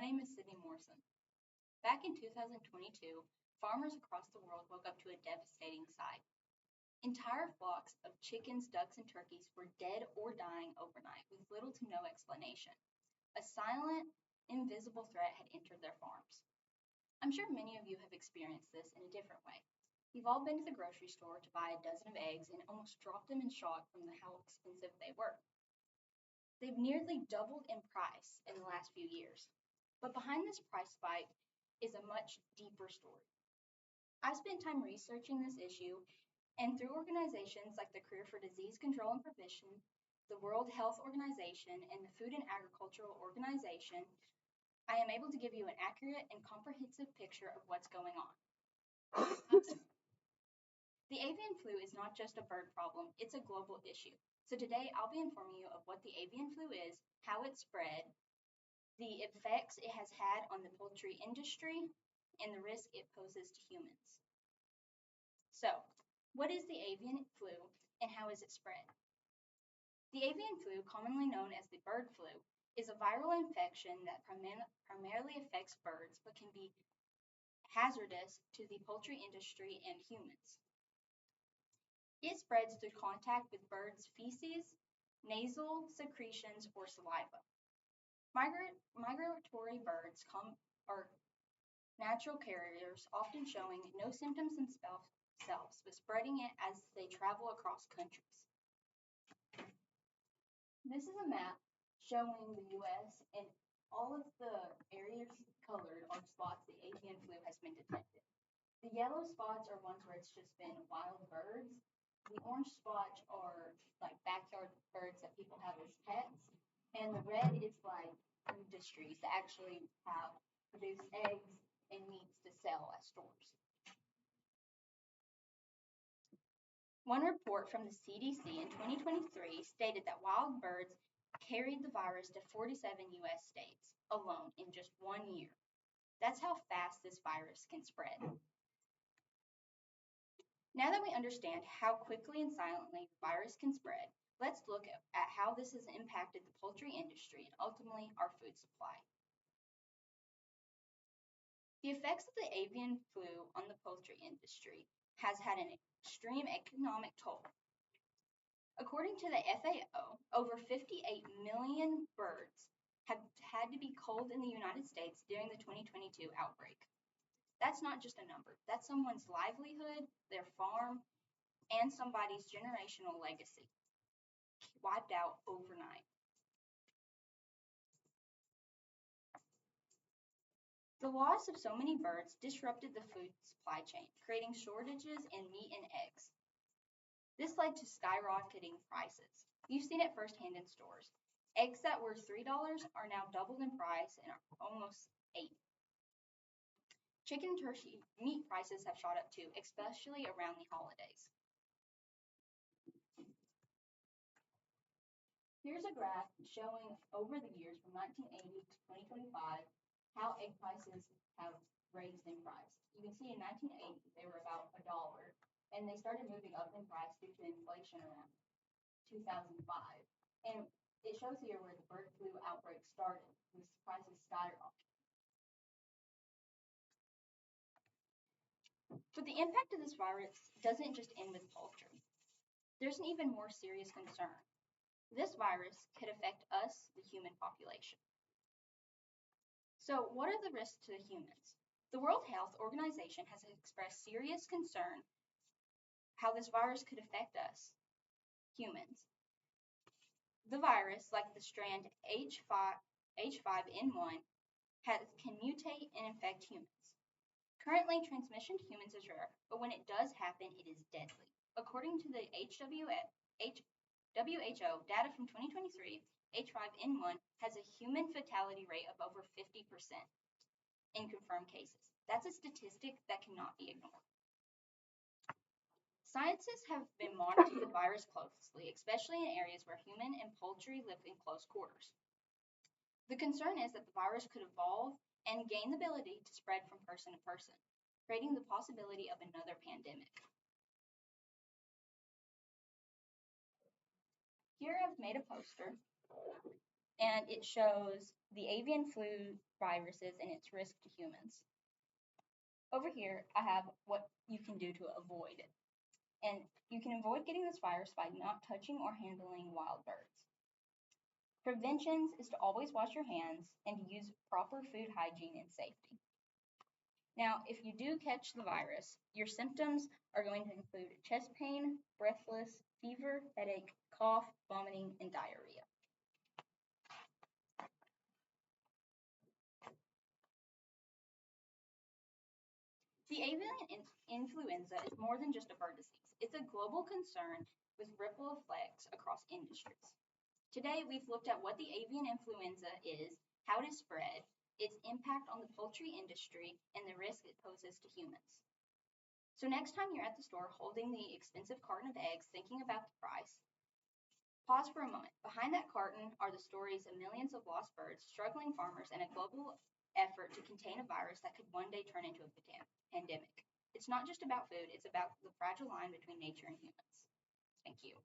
name is Sydney Morrison. Back in 2022, farmers across the world woke up to a devastating sight. Entire flocks of chickens, ducks, and turkeys were dead or dying overnight with little to no explanation. A silent, invisible threat had entered their farms. I'm sure many of you have experienced this in a different way. You've all been to the grocery store to buy a dozen of eggs and almost dropped them in shock from how expensive they were. They've nearly doubled in price in the last few years. But behind this price spike is a much deeper story. I spent time researching this issue, and through organizations like the Career for Disease Control and Prevention, the World Health Organization, and the Food and Agricultural Organization, I am able to give you an accurate and comprehensive picture of what's going on. The avian flu is not just a bird problem, it's a global issue. So today I'll be informing you of what the avian flu is, how it spread, the effects it has had on the poultry industry, and the risk it poses to humans. So, what is the avian flu and how is it spread? The avian flu, commonly known as the bird flu, is a viral infection that primarily affects birds but can be hazardous to the poultry industry and humans. It spreads through contact with birds' feces, nasal secretions, or saliva. Migratory birds are natural carriers, often showing no symptoms themselves, but spreading it as they travel across countries. This is a map showing the U.S. and all of the areas colored are spots the avian flu has been detected. The yellow spots are ones where it's just been wild birds. The orange spots are like backyard birds that people have as pets. And the red is like industries that actually have produced eggs and meats to sell at stores. One report from the CDC in 2023 stated that wild birds carried the virus to 47 U.S. states alone in just 1 year. That's how fast this virus can spread. Now that we understand how quickly and silently the virus can spread, let's look at how this has impacted the poultry industry and ultimately our food supply. The effects of the avian flu on the poultry industry has had an extreme economic toll. According to the FAO, over 58 million birds have had to be culled in the United States during the 2022 outbreak. That's not just a number. That's someone's livelihood, their farm, and somebody's generational legacy wiped out overnight. The loss of so many birds disrupted the food supply chain, creating shortages in meat and eggs. This led to skyrocketing prices. You've seen it firsthand in stores. Eggs that were $3 are now doubled in price and are almost $8. Chicken and turkey meat prices have shot up too, especially around the holidays. Here's a graph showing over the years from 1980 to 2025 how egg prices have raised in price. You can see in 1980 they were about $1, and they started moving up in price due to inflation around 2005. And it shows here where the bird flu outbreak started, with prices skyrocketing. But the impact of this virus doesn't just end with poultry. There's an even more serious concern. This virus could affect us, the human population. So what are the risks to the humans? The World Health Organization has expressed serious concern how this virus could affect us, humans. The virus, like the strand H5N1, can mutate and infect humans. Currently, transmission to humans is rare, but when it does happen, it is deadly. According to the WHO data from 2023, H5N1 has a human fatality rate of over 50% in confirmed cases. That's a statistic that cannot be ignored. Scientists have been monitoring the virus closely, especially in areas where human and poultry live in close quarters. The concern is that the virus could evolve and gain the ability to spread from person to person, creating the possibility of another pandemic. Here I've made a poster and it shows the avian flu viruses and its risk to humans. Over here, I have what you can do to avoid it. And you can avoid getting this virus by not touching or handling wild birds. Preventions is to always wash your hands and to use proper food hygiene and safety. Now, if you do catch the virus, your symptoms are going to include chest pain, breathless, fever, headache, cough, vomiting, and diarrhea. The avian influenza is more than just a bird disease. It's a global concern with ripple effects across industries. Today, we've looked at what the avian influenza is, how it is spread, its impact on the poultry industry, and the risk it poses to humans. So next time you're at the store holding the expensive carton of eggs, thinking about the price, pause for a moment. Behind that carton are the stories of millions of lost birds, struggling farmers, and a global effort to contain a virus that could one day turn into a pandemic. It's not just about food, it's about the fragile line between nature and humans. Thank you.